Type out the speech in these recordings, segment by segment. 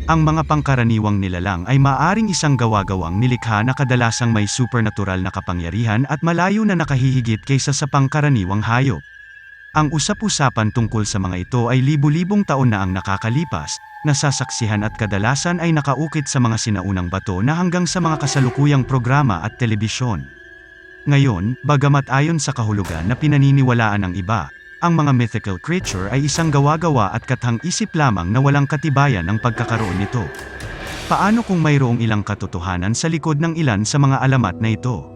Ang mga pangkaraniwang nilalang ay maaaring isang gawa-gawang nilikha na kadalasang may supernatural na kapangyarihan at malayo na nakahihigit kaysa sa pangkaraniwang hayop. Ang usap-usapan tungkol sa mga ito ay libu-libong taon na ang nakakalipas, nasasaksihan at kadalasan ay nakaukit sa mga sinaunang bato na hanggang sa mga kasalukuyang programa at telebisyon. Ngayon, bagamat ayon sa kahulugan na pinaniniwalaan ng iba, ang mga mythical creature ay isang gawa-gawa at kathang-isip lamang na walang katibayan ng pagkakaroon nito. Paano kung mayroong ilang katotohanan sa likod ng ilan sa mga alamat na ito?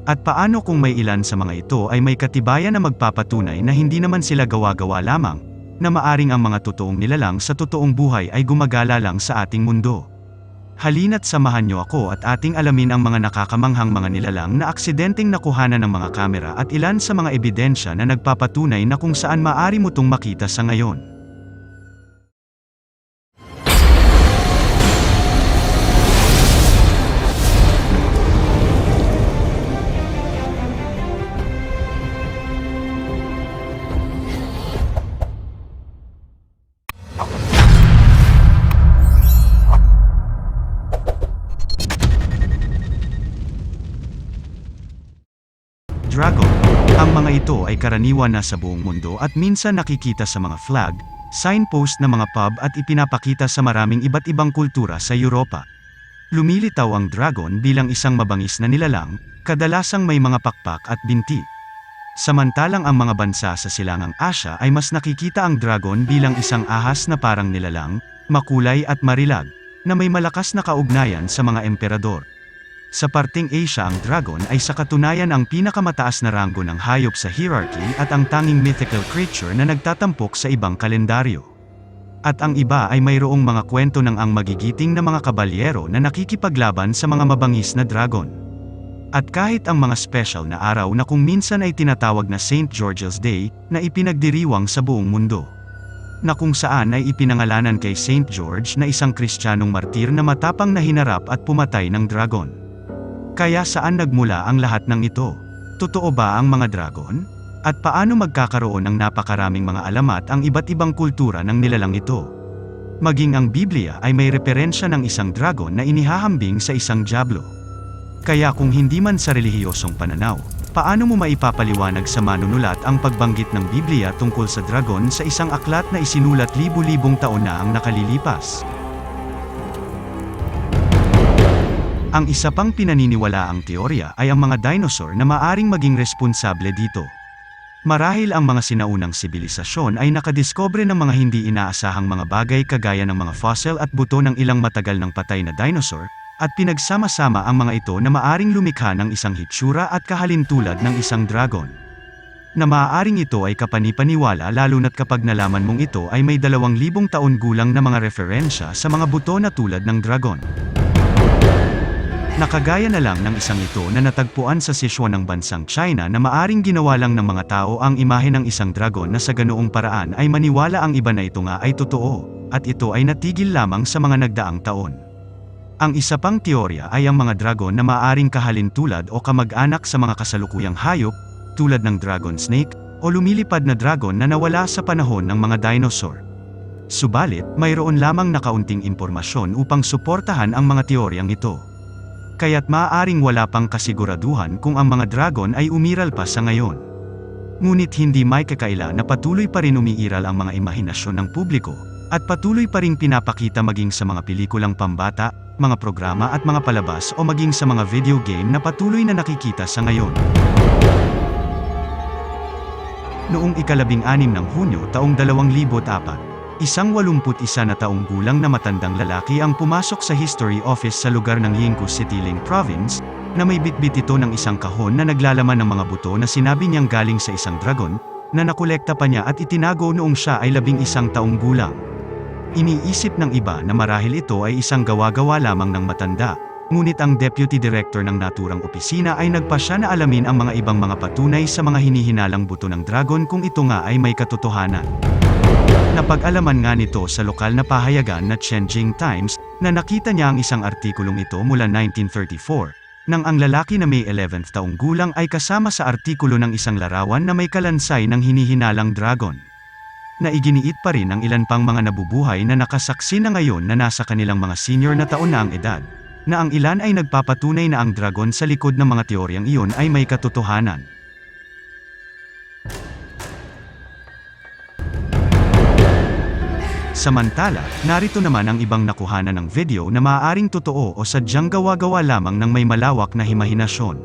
At paano kung may ilan sa mga ito ay may katibayan na magpapatunay na hindi naman sila gawa-gawa lamang, na maaring ang mga totoong nilalang sa totoong buhay ay gumagala lang sa ating mundo? Halina't samahan niyo ako at ating alamin ang mga nakakamanghang mga nilalang na aksidenteng nakuhanan ng mga kamera at ilan sa mga ebidensya na nagpapatunay na kung saan maaari mo itong makita sa ngayon. Dragon. Ang mga ito ay karaniwan na sa buong mundo at minsan nakikita sa mga flag, signpost na mga pub at ipinapakita sa maraming iba't ibang kultura sa Europa. Lumilitaw ang dragon bilang isang mabangis na nilalang, kadalasang may mga pakpak at binti. Samantalang ang mga bansa sa silangang Asya ay mas nakikita ang dragon bilang isang ahas na parang nilalang, makulay at marilag, na may malakas na kaugnayan sa mga emperador. Sa parting Asia ang dragon ay sa katunayan ang pinakamataas na ranggo ng hayop sa hierarchy at ang tanging mythical creature na nagtatampok sa ibang kalendaryo. At ang iba ay mayroong mga kwento ng ang magigiting na mga kabalyero na nakikipaglaban sa mga mabangis na dragon. At kahit ang mga special na araw na kung minsan ay tinatawag na St. George's Day, na ipinagdiriwang sa buong mundo. Na kung saan ay ipinangalanan kay St. George na isang Kristiyanong martir na matapang na hinarap at pumatay ng dragon. Kaya saan nagmula ang lahat ng ito? Totoo ba ang mga dragon? At paano magkakaroon ng napakaraming mga alamat ang iba't ibang kultura ng nilalang ito? Maging ang Biblia ay may referensya ng isang dragon na inihahambing sa isang diablo. Kaya kung hindi man sa relihiyosong pananaw, paano mo maipapaliwanag sa manunulat ang pagbanggit ng Biblia tungkol sa dragon sa isang aklat na isinulat libu-libong taon na ang nakalilipas? Ang isa pang pinaniniwalaang teorya ay ang mga dinosaur na maaring maging responsable dito. Marahil ang mga sinaunang sibilisasyon ay nakadiskubre ng mga hindi inaasahang mga bagay kagaya ng mga fossil at buto ng ilang matagal ng patay na dinosaur, at pinagsama-sama ang mga ito na maaring lumikha ng isang hitsura at kahalintulad ng isang dragon. Na maaaring ito ay kapanipaniwala lalo na't kapag nalaman mong ito ay may 2,000 taon gulang na mga referensya sa mga buto na tulad ng dragon. Nakagaya na lang ng isang ito na natagpuan sa Sichuan ng bansang China na maaring ginawa lang ng mga tao ang imahe ng isang dragon na sa ganoong paraan ay maniwala ang iba na ito nga ay totoo, at ito ay natigil lamang sa mga nagdaang taon. Ang isa pang teorya ay ang mga dragon na maaring kahalintulad o kamag-anak sa mga kasalukuyang hayop, tulad ng dragon snake, o lumilipad na dragon na nawala sa panahon ng mga dinosaur. Subalit, mayroon lamang na kaunting impormasyon upang suportahan ang mga teoryang ito. Kaya't maaaring wala pang kasiguraduhan kung ang mga dragon ay umiral pa sa ngayon. Ngunit hindi may kakaila na patuloy pa rin umiiral ang mga imahinasyon ng publiko, at patuloy pa ring pinapakita maging sa mga pelikulang pambata, mga programa at mga palabas o maging sa mga video game na patuloy na nakikita sa ngayon. Noong ika-16 ng Hunyo taong 2004, isang 81 na taong gulang na matandang lalaki ang pumasok sa history office sa lugar ng Yingkou City, Ling Province, na may bitbit ito ng isang kahon na naglalaman ng mga buto na sinabi niyang galing sa isang dragon, na nakolekta pa niya at itinago noong siya ay 11 taong gulang. Iniisip ng iba na marahil ito ay isang gawa-gawa lamang ng matanda, ngunit ang deputy director ng naturang opisina ay nagpasya na alamin ang mga ibang mga patunay sa mga hinihinalang buto ng dragon kung ito nga ay may katotohanan. Napag-alaman nga nito sa lokal na pahayagan na Tianjin Times, na nakita niya ang isang artikulong ito mula 1934, nang ang lalaki na may 11 taong gulang ay kasama sa artikulo ng isang larawan na may kalansay ng hinihinalang dragon. na iginiit pa rin ang ilan pang mga nabubuhay na nakasaksi na ngayon na nasa kanilang mga senior na taon na ang edad, na ang ilan ay nagpapatunay na ang dragon sa likod ng mga teoryang iyon ay may katotohanan. Samantala, narito naman ang ibang nakuhanan ng video na maaaring totoo o sadyang gawa-gawa lamang ng may malawak na imahinasyon.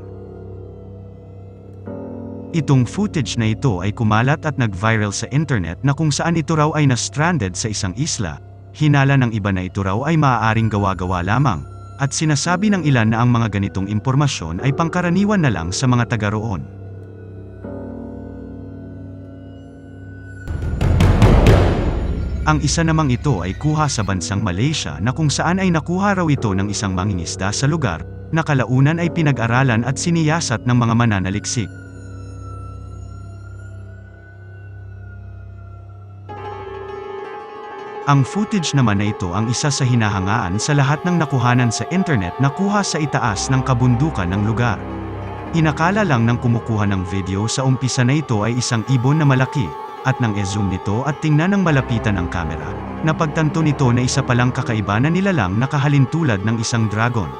Itong footage na ito ay kumalat at nag-viral sa internet na kung saan ito raw ay na-stranded sa isang isla. Hinala ng iba na ito raw ay maaaring gawa-gawa lamang, at sinasabi ng ilan na ang mga ganitong impormasyon ay pangkaraniwan na lang sa mga taga roon. Ang isa namang ito ay kuha sa bansang Malaysia na kung saan ay nakuha raw ito ng isang mangingisda sa lugar, na kalaunan ay pinag-aralan at siniyasat ng mga mananaliksik. Ang footage naman na ito ang isa sa hinahangaan sa lahat ng nakuhanan sa internet na kuha sa itaas ng kabundukan ng lugar. Inakala lang ng kumukuha ng video sa umpisa na ito ay isang ibon na malaki, at nang e-zoom nito at tingnan ng malapitan ang kamera, napagtanto nito na isa palang kakaiba na nilalang na kahalintulad ng isang dragon.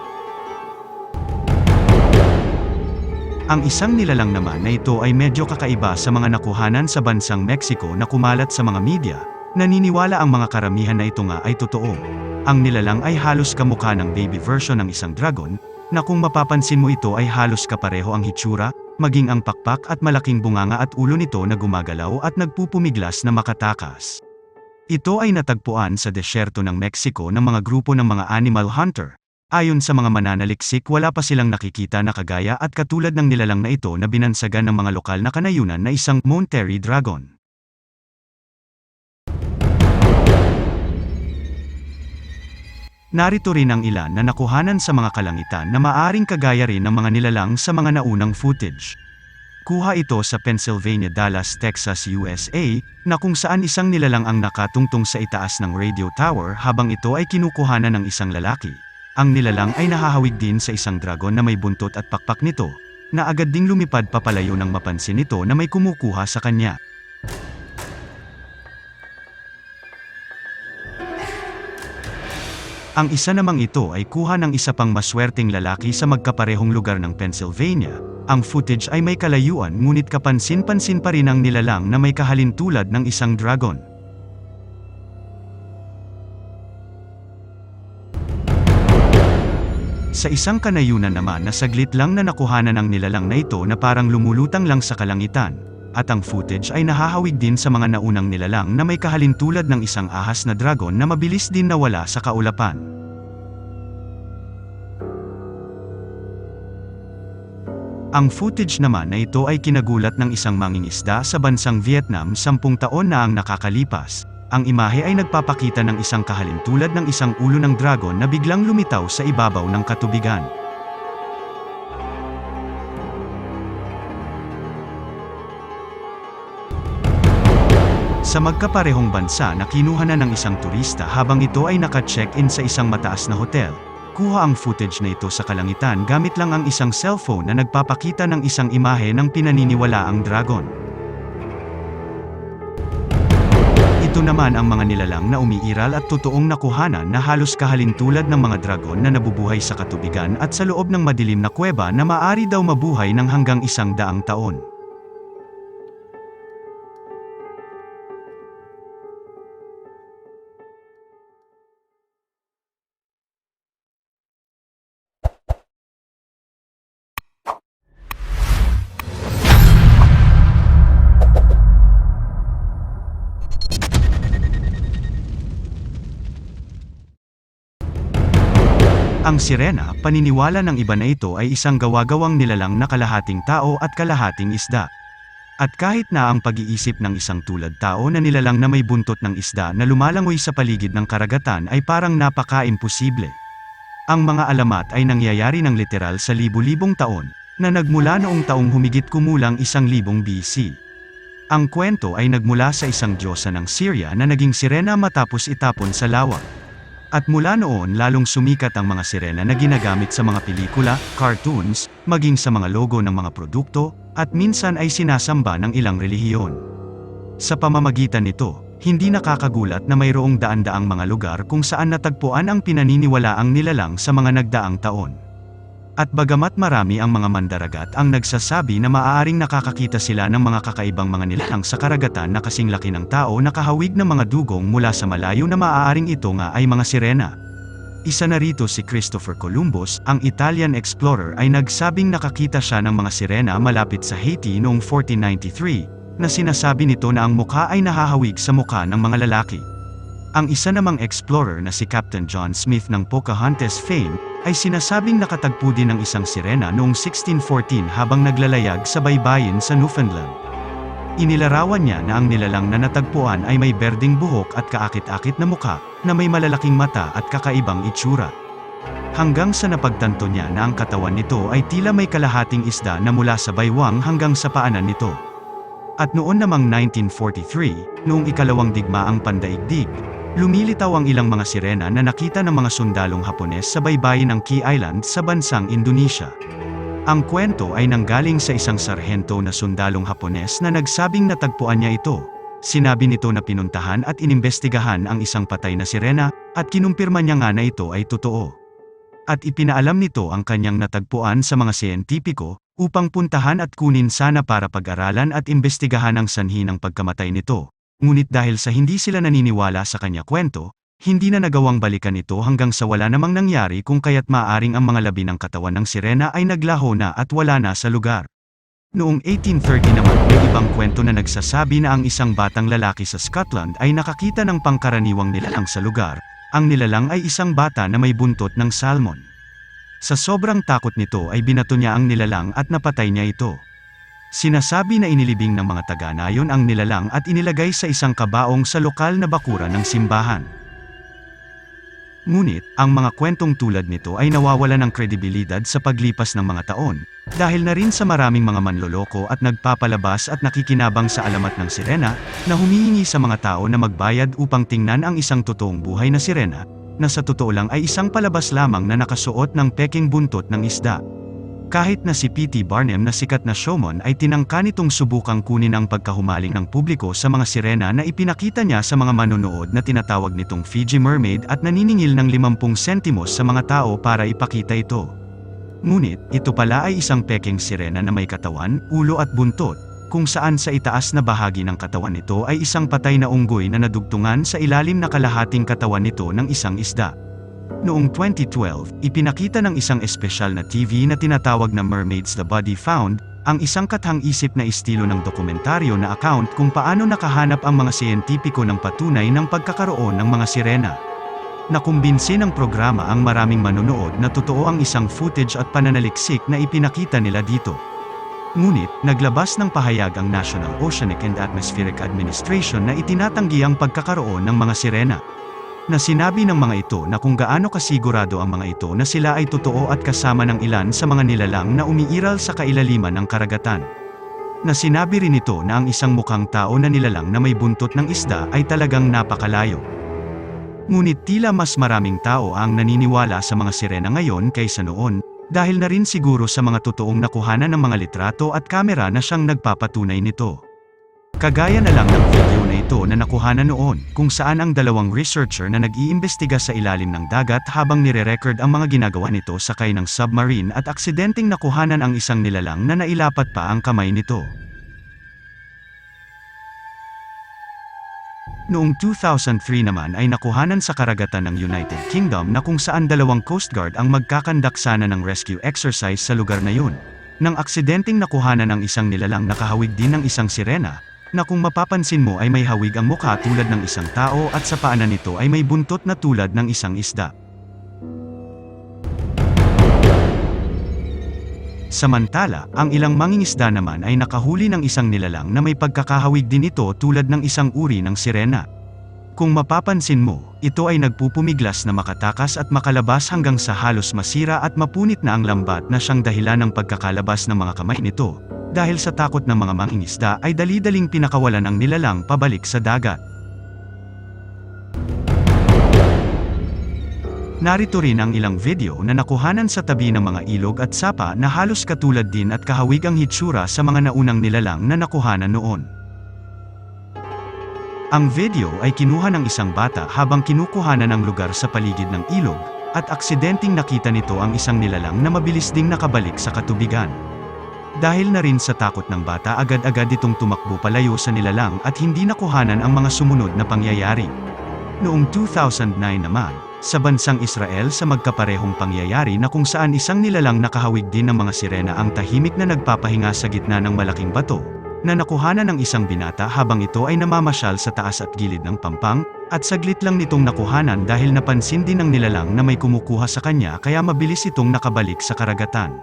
Ang isang nilalang naman na ito ay medyo kakaiba sa mga nakuhanan sa bansang Mexico na kumalat sa mga media. Naniniwala ang mga karamihan na ito nga ay totoo. Ang nilalang ay halos kamukha ng baby version ng isang dragon, na kung mapapansin mo ito ay halos kapareho ang hitsura, maging ang pakpak at malaking bunganga at ulo nito na gumagalaw at nagpupumiglas na makatakas. Ito ay natagpuan sa desyerto ng Mexico ng mga grupo ng mga animal hunter. Ayon sa mga mananaliksik, wala pa silang nakikita na kagaya at katulad ng nilalang na ito na binansagan ng mga lokal na kanayunan na isang Monterey dragon. Narito rin ang ilan na nakuhanan sa mga kalangitan na maaaring kagaya rin ng mga nilalang sa mga naunang footage. Kuha ito sa Pennsylvania, Dallas, Texas, USA, na kung saan isang nilalang ang nakatungtong sa itaas ng radio tower habang ito ay kinukuhanan ng isang lalaki. Ang nilalang ay nahahawig din sa isang dragon na may buntot at pakpak nito, na agad ding lumipad papalayo nang mapansin nito na may kumukuha sa kanya. Ang isa namang ito ay kuha ng isa pang maswerteng lalaki sa magkaparehong lugar ng Pennsylvania. Ang footage ay may kalayuan ngunit kapansin-pansin pa rin ang nilalang na may kahalintulad ng isang dragon. Sa isang kanayunan naman na saglit lang na nakuhanan ang nilalang na ito na parang lumulutang lang sa kalangitan, at ang footage ay nahahawig din sa mga naunang nilalang na may kahalintulad ng isang ahas na dragon na mabilis din nawala sa kaulapan. Ang footage naman na ito ay kinagulat ng isang mangingisda sa bansang Vietnam 10 taon na ang nakakalipas. Ang imahe ay nagpapakita ng isang kahalintulad ng isang ulo ng dragon na biglang lumitaw sa ibabaw ng katubigan. Sa magkaparehong bansa na kinuha na ng isang turista habang ito ay naka-check-in sa isang mataas na hotel, kuha ang footage na ito sa kalangitan gamit lang ang isang cellphone na nagpapakita ng isang imahe ng pinaniniwalaang dragon. Ito naman ang mga nilalang na umiiral at totoong nakuhanan na halos kahalintulad ng mga dragon na nabubuhay sa katubigan at sa loob ng madilim na kuweba na maaari daw mabuhay ng hanggang 100 taon. Ang sirena, paniniwala ng iba na ito ay isang gawa-gawang nilalang na kalahating tao at kalahating isda. At kahit na ang pag-iisip ng isang tulad tao na nilalang na may buntot ng isda na lumalangoy sa paligid ng karagatan ay parang napaka-imposible. Ang mga alamat ay nangyayari ng literal sa libu-libong taon, na nagmula noong taong humigit kumulang 1000 BC. Ang kwento ay nagmula sa isang diyosa ng Syria na naging sirena matapos itapon sa lawa. At mula noon lalong sumikat ang mga sirena na ginagamit sa mga pelikula, cartoons, maging sa mga logo ng mga produkto, at minsan ay sinasamba ng ilang relihiyon. Sa pamamagitan nito, Hindi nakakagulat na mayroong daan-daang mga lugar kung saan natagpuan ang pinaniniwalaang nilalang sa mga nagdaang taon. At bagamat marami ang mga mandaragat ang nagsasabi na maaaring nakakakita sila ng mga kakaibang mga nilalang sa karagatan na kasing laki ng tao na kahawig ng mga dugong mula sa malayo na maaaring ito nga ay mga sirena. Isa na rito si Christopher Columbus, ang Italian explorer ay nagsabing nakakita siya ng mga sirena malapit sa Haiti noong 1493, na sinasabi nito na ang mukha ay nahahawig sa mukha ng mga lalaki. Ang isa namang explorer na si Captain John Smith ng Pocahontas fame, ay sinasabing nakatagpo din ng isang sirena noong 1614 habang naglalayag sa baybayin sa Newfoundland. Inilarawan niya na ang nilalang na natagpuan ay may berdeng buhok at kaakit-akit na mukha, na may malalaking mata at kakaibang itsura. Hanggang sa napagtanto niya na ang katawan nito ay tila may kalahating isda na mula sa baywang hanggang sa paanan nito. At noon namang 1943, noong ikalawang digmaang pandaigdig, lumilitaw ang ilang mga sirena na nakita ng mga sundalong Hapones sa baybayin ng Key Island sa bansang Indonesia. Ang kwento ay nanggaling sa isang sarhento na sundalong Hapones na nagsabing natagpuan niya ito. Sinabi nito na pinuntahan at inimbestigahan ang isang patay na sirena, at kinumpirma niya nga na ito ay totoo. At ipinaalam nito ang kanyang natagpuan sa mga siyentipiko, upang puntahan at kunin sana para pag-aralan at imbestigahan ang sanhi ng pagkamatay nito. Ngunit dahil sa hindi sila naniniwala sa kanya kwento, hindi na nagawang balikan ito hanggang sa wala namang nangyari kung kaya't maaaring ang mga labi ng katawan ng sirena ay naglaho na at wala na sa lugar. Noong 1830 naman may ibang kwento na nagsasabi na ang isang batang lalaki sa Scotland ay nakakita ng pangkaraniwang nilalang sa lugar. Ang nilalang ay isang bata na may buntot ng salmon. Sa sobrang takot nito ay binato niya ang nilalang at napatay niya ito. Sinasabi na inilibing ng mga taga-nayon ang nilalang at inilagay sa isang kabaong sa lokal na bakuran ng simbahan. Ngunit, ang mga kwentong tulad nito ay nawawala ng kredibilidad sa paglipas ng mga taon, dahil na rin sa maraming mga manloloko at nagpapalabas at nakikinabang sa alamat ng sirena, na humihingi sa mga tao na magbayad upang tingnan ang isang totoong buhay na sirena, na sa totoo lang ay isang palabas lamang na nakasuot ng peking buntot ng isda. Kahit na si P.T. Barnum na sikat na showman ay tinangka nitong subukang kunin ang pagkahumaling ng publiko sa mga sirena na ipinakita niya sa mga manonood na tinatawag nitong Fiji Mermaid at naniningil ng 50 sentimos sa mga tao para ipakita ito. Ngunit, ito pala ay isang peking sirena na may katawan, ulo at buntot, kung saan sa itaas na bahagi ng katawan nito ay isang patay na unggoy na nadugtungan sa ilalim na kalahating katawan nito ng isang isda. Noong 2012, ipinakita ng isang espesyal na TV na tinatawag na Mermaids the Body Found, ang isang kathang-isip na estilo ng dokumentaryo na account kung paano nakahanap ang mga siyentipiko ng patunay ng pagkakaroon ng mga sirena. Nakumbinsi ng programa ang maraming manonood na totoo ang isang footage at pananaliksik na ipinakita nila dito. Ngunit, naglabas ng pahayag ang National Oceanic and Atmospheric Administration na itinatanggi ang pagkakaroon ng mga sirena. Na sinabi ng mga ito na kung gaano kasigurado ang mga ito na sila ay totoo at kasama ng ilan sa mga nilalang na umiiral sa kailaliman ng karagatan. Na sinabi rin ito na ang isang mukhang tao na nilalang na may buntot ng isda ay talagang napakalayo. Ngunit tila mas maraming tao ang naniniwala sa mga sirena ngayon kaysa noon, dahil na rin siguro sa mga totoong nakuhanan ng mga litrato at kamera na siyang nagpapatunay nito. Kagaya na lang ng video na ito na nakuhanan noon, kung saan ang dalawang researcher na nag-iimbestiga sa ilalim ng dagat habang nire-record ang mga ginagawa nito sakay ng submarine at aksidenteng nakuhanan ang isang nilalang na nailapat pa ang kamay nito. Noong 2003 naman ay nakuhanan sa karagatan ng United Kingdom na kung saan dalawang Coast Guard ang magkakandak sana ng rescue exercise sa lugar na yun. Nang aksidenteng nakuhanan ang isang nilalang nakahawig din ng isang sirena, na kung mapapansin mo ay may hawig ang mukha tulad ng isang tao at sa paanan nito ay may buntot na tulad ng isang isda. Samantala, ang ilang mangingisda naman ay nakahuli ng isang nilalang na may pagkakahawig din ito tulad ng isang uri ng sirena. Kung mapapansin mo, ito ay nagpupumiglas na makatakas at makalabas hanggang sa halos masira at mapunit na ang lambat na siyang dahilan ng pagkakalabas ng mga kamay nito. Dahil sa takot ng mga mangingisda ay dali-daling pinakawalan ang nilalang pabalik sa dagat. Narito rin ang ilang video na nakuhanan sa tabi ng mga ilog at sapa na halos katulad din at kahawig ang hitsura sa mga naunang nilalang na nakuhanan noon. Ang video ay kinuha ng isang bata habang kinukuhanan ng lugar sa paligid ng ilog, at aksidenteng nakita nito ang isang nilalang na mabilis ding nakabalik sa katubigan. Dahil na rin sa takot ng bata, agad-agad itong tumakbo palayo sa nilalang at hindi nakuhanan ang mga sumunod na pangyayari. Noong 2009 naman, sa bansang Israel sa magkaparehong pangyayari na kung saan isang nilalang nakahawig din ng mga sirena ang tahimik na nagpapahinga sa gitna ng malaking bato, na nakuhanan ng isang binata habang ito ay namamasyal sa taas at gilid ng pampang, at saglit lang nitong nakuhanan dahil napansin din ng nilalang na may kumukuha sa kanya kaya mabilis itong nakabalik sa karagatan.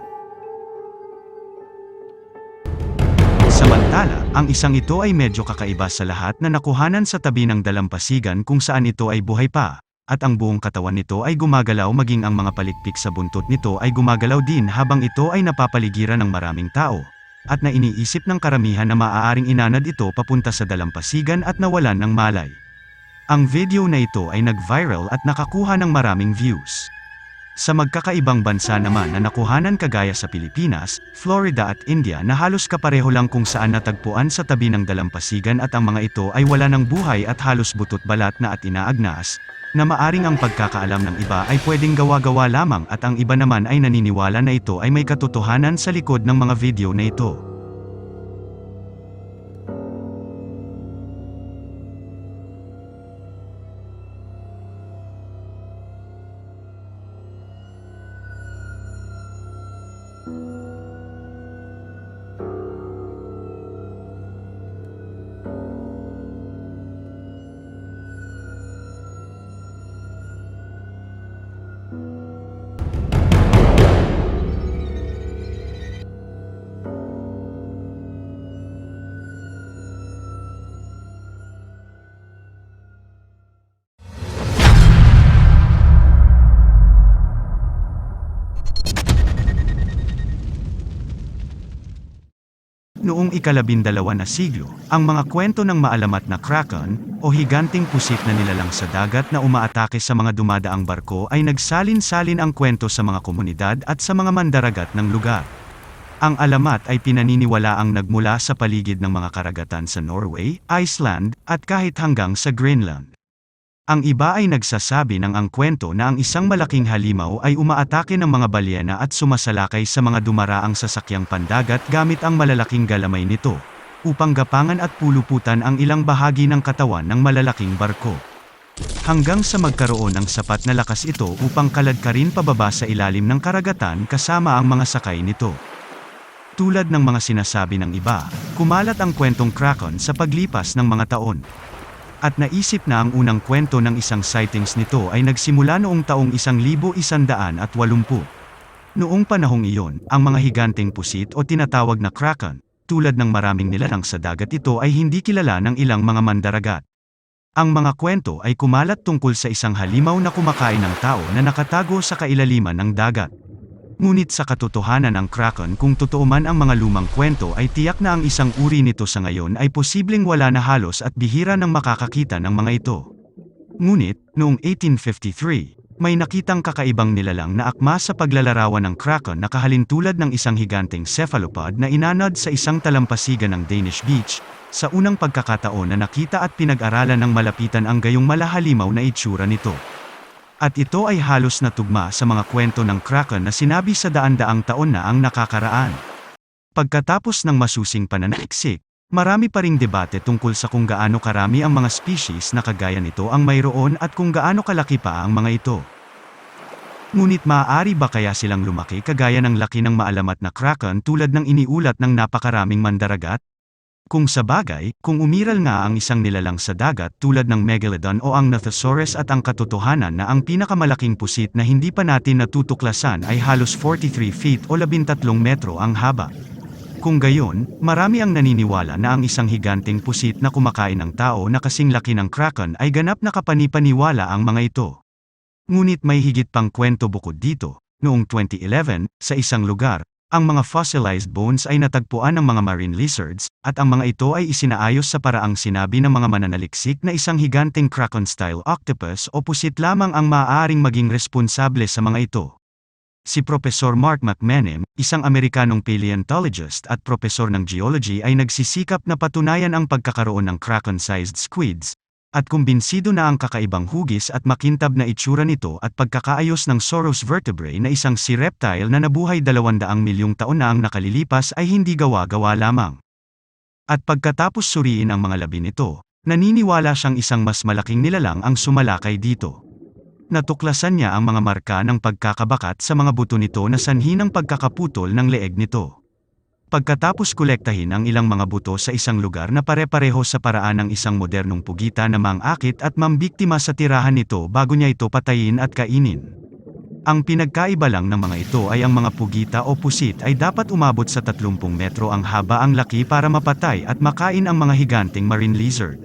Samantala, ang isang ito ay medyo kakaiba sa lahat na nakuhanan sa tabi ng dalampasigan kung saan ito ay buhay pa, at ang buong katawan nito ay gumagalaw, maging ang mga palikpik sa buntot nito ay gumagalaw din habang ito ay napapaligiran ng maraming tao. At na iniisip ng karamihan na maaaring inanad ito papunta sa dalampasigan at nawalan ng malay. Ang video na ito ay nag-viral at nakakuha ng maraming views. Sa magkakaibang bansa naman na nakuhanan kagaya sa Pilipinas, Florida at India na halos kapareho lang kung saan natagpuan sa tabi ng dalampasigan at ang mga ito ay wala ng buhay at halos butot balat na at inaagnas, na maaring ang pagkakaalam ng iba ay pwedeng gawa-gawa lamang at ang iba naman ay naniniwala na ito ay may katotohanan sa likod ng mga video na ito. Noong ika-12 na siglo, ang mga kwento ng maalamat na kraken, o higanting pusit na nilalang sa dagat na umaatake sa mga dumadaang barko ay nagsalin-salin ang kwento sa mga komunidad at sa mga mandaragat ng lugar. Ang alamat ay pinaniniwalaang nagmula sa paligid ng mga karagatan sa Norway, Iceland, at kahit hanggang sa Greenland. Ang iba ay nagsasabi ng ang kwento na ang isang malaking halimaw ay umaatake ng mga balyena at sumasalakay sa mga dumaraang sasakyang pandagat gamit ang malalaking galamay nito, upang gapangan at puluputan ang ilang bahagi ng katawan ng malalaking barko. Hanggang sa magkaroon ng sapat na lakas ito upang kaladkarin pababa sa ilalim ng karagatan kasama ang mga sakay nito. Tulad ng mga sinasabi ng iba, kumalat ang kwentong kraken sa paglipas ng mga taon. At naisip na ang unang kwento ng isang sightings nito ay nagsimula noong taong 1180. Noong panahong iyon, ang mga higanteng pusit o tinatawag na kraken, tulad ng maraming nilalang sa dagat, ito ay hindi kilala ng ilang mga mandaragat. Ang mga kwento ay kumalat tungkol sa isang halimaw na kumakain ng tao na nakatago sa kailaliman ng dagat. Ngunit sa katotohanan ng kraken, kung totoo man ang mga lumang kwento, ay tiyak na ang isang uri nito sa ngayon ay posibleng wala na halos at bihira nang makakakita ng mga ito. Ngunit, noong 1853, may nakitang kakaibang nilalang na akma sa paglalarawan ng kraken na kahalintulad ng isang higanteng cephalopod na inanod sa isang talampasigan ng Danish Beach, sa unang pagkakataon na nakita at pinag-aralan ng malapitan ang gayong malahalimaw na itsura nito. At ito ay halos natugma sa mga kwento ng kraken na sinabi sa daan-daang taon na ang nakakaraan. Pagkatapos ng masusing pananaliksik, marami pa ring debate tungkol sa kung gaano karami ang mga species na kagaya nito ang mayroon at kung gaano kalaki pa ang mga ito. Ngunit maaari ba kaya silang lumaki kagaya ng laki ng maalamat na kraken tulad ng iniulat ng napakaraming mandaragat? Kung sa bagay, kung umiral nga ang isang nilalang sa dagat tulad ng Megalodon o ang Nothosaurus at ang katotohanan na ang pinakamalaking pusit na hindi pa natin natutuklasan ay halos 43 feet o 13 metro ang haba. Kung gayon, marami ang naniniwala na ang isang higanteng pusit na kumakain ng tao na kasing laki ng kraken ay ganap na kapanipaniwala ang mga ito. Ngunit may higit pang kwento bukod dito. Noong 2011, sa isang lugar, ang mga fossilized bones ay natagpuan ng mga marine lizards, at ang mga ito ay isinaayos sa paraang sinabi ng mga mananaliksik na isang higanteng kraken-style octopus o pusit lamang ang maaaring maging responsable sa mga ito. Si Profesor Mark McMenem, isang Amerikanong paleontologist at propesor ng geology, ay nagsisikap na patunayan ang pagkakaroon ng kraken-sized squids, At kumbinsido na ang kakaibang hugis at makintab na itsura nito at pagkakaayos ng Soros vertebrae na isang sea reptile na nabuhay 200 milyong taon na ang nakalilipas ay hindi gawa-gawa lamang. At pagkatapos suriin ang mga labi nito, naniniwala siyang isang mas malaking nilalang ang sumalakay dito. Natuklasan niya ang mga marka ng pagkakabakat sa mga buto nito na sanhi ng pagkakaputol ng leeg nito. Pagkatapos kolektahin ang ilang mga buto sa isang lugar na pare-pareho sa paraan ng isang modernong pugita na mang-akit at mambiktima sa tirahan nito bago niya ito patayin at kainin. Ang pinagkaiba lang ng mga ito ay ang mga pugita o pusit ay dapat umabot sa 30 metro ang haba ang laki para mapatay at makain ang mga higanting marine lizard.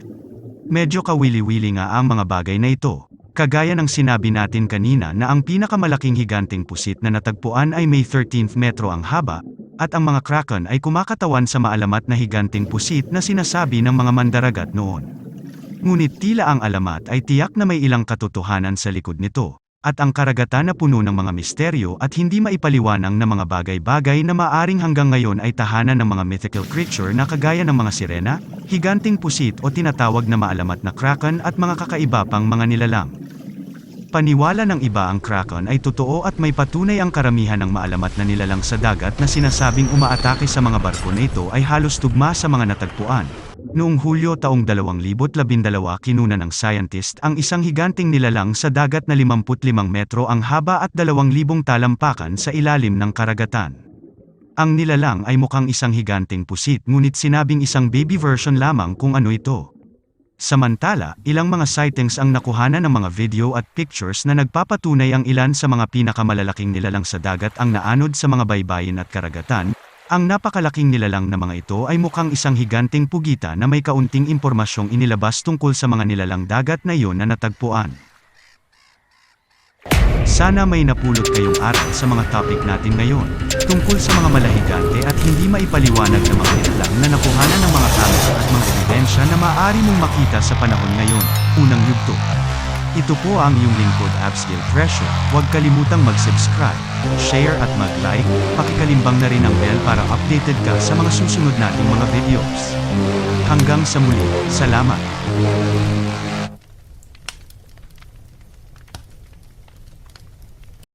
Medyo kawili-wili nga ang mga bagay na ito. Kagaya ng sinabi natin kanina na ang pinakamalaking higanting pusit na natagpuan ay may 13 metro ang haba, at ang mga kraken ay kumakatawan sa maalamat na higanting pusit na sinasabi ng mga mandaragat noon. Ngunit tila ang alamat ay tiyak na may ilang katotohanan sa likod nito, at ang karagatan na puno ng mga misteryo at hindi maipaliwanang na mga bagay-bagay na maaring hanggang ngayon ay tahanan ng mga mythical creature na kagaya ng mga sirena, higanting pusit o tinatawag na maalamat na kraken at mga kakaiba pang mga nilalang. Paniwala ng iba ang kraken ay totoo at may patunay ang karamihan ng maalamat na nilalang sa dagat na sinasabing umaatake sa mga barko na ito ay halos tugma sa mga natagpuan. Noong Hulyo taong 2012 kinuna ng scientist ang isang higanting nilalang sa dagat na 55 metro ang haba at 2,000 talampakan sa ilalim ng karagatan. Ang nilalang ay mukhang isang higanting pusit ngunit sinabing isang baby version lamang kung ano ito. Samantala, ilang mga sightings ang nakuhanan ng mga video at pictures na nagpapatunay ang ilan sa mga pinakamalalaking nilalang sa dagat ang naanod sa mga baybayin at karagatan. Ang napakalaking nilalang na mga ito ay mukhang isang higanting pugita na may kaunting impormasyong inilabas tungkol sa mga nilalang dagat na iyon na natagpuan. Sana may napulot kayong aral sa mga topic natin ngayon, tungkol sa mga malahigante at hindi maipaliwanag na mga nilalang na nakuhanan ng mga kamera at mga ebidensya na maaari mong makita sa panahon ngayon. Unang yugto. Ito po ang iyong lingkod Absgale Treasure. Huwag kalimutang mag-subscribe, share at mag-like, pakikalimbang na rin ang bell para updated ka sa mga susunod nating mga videos. Hanggang sa muli, salamat!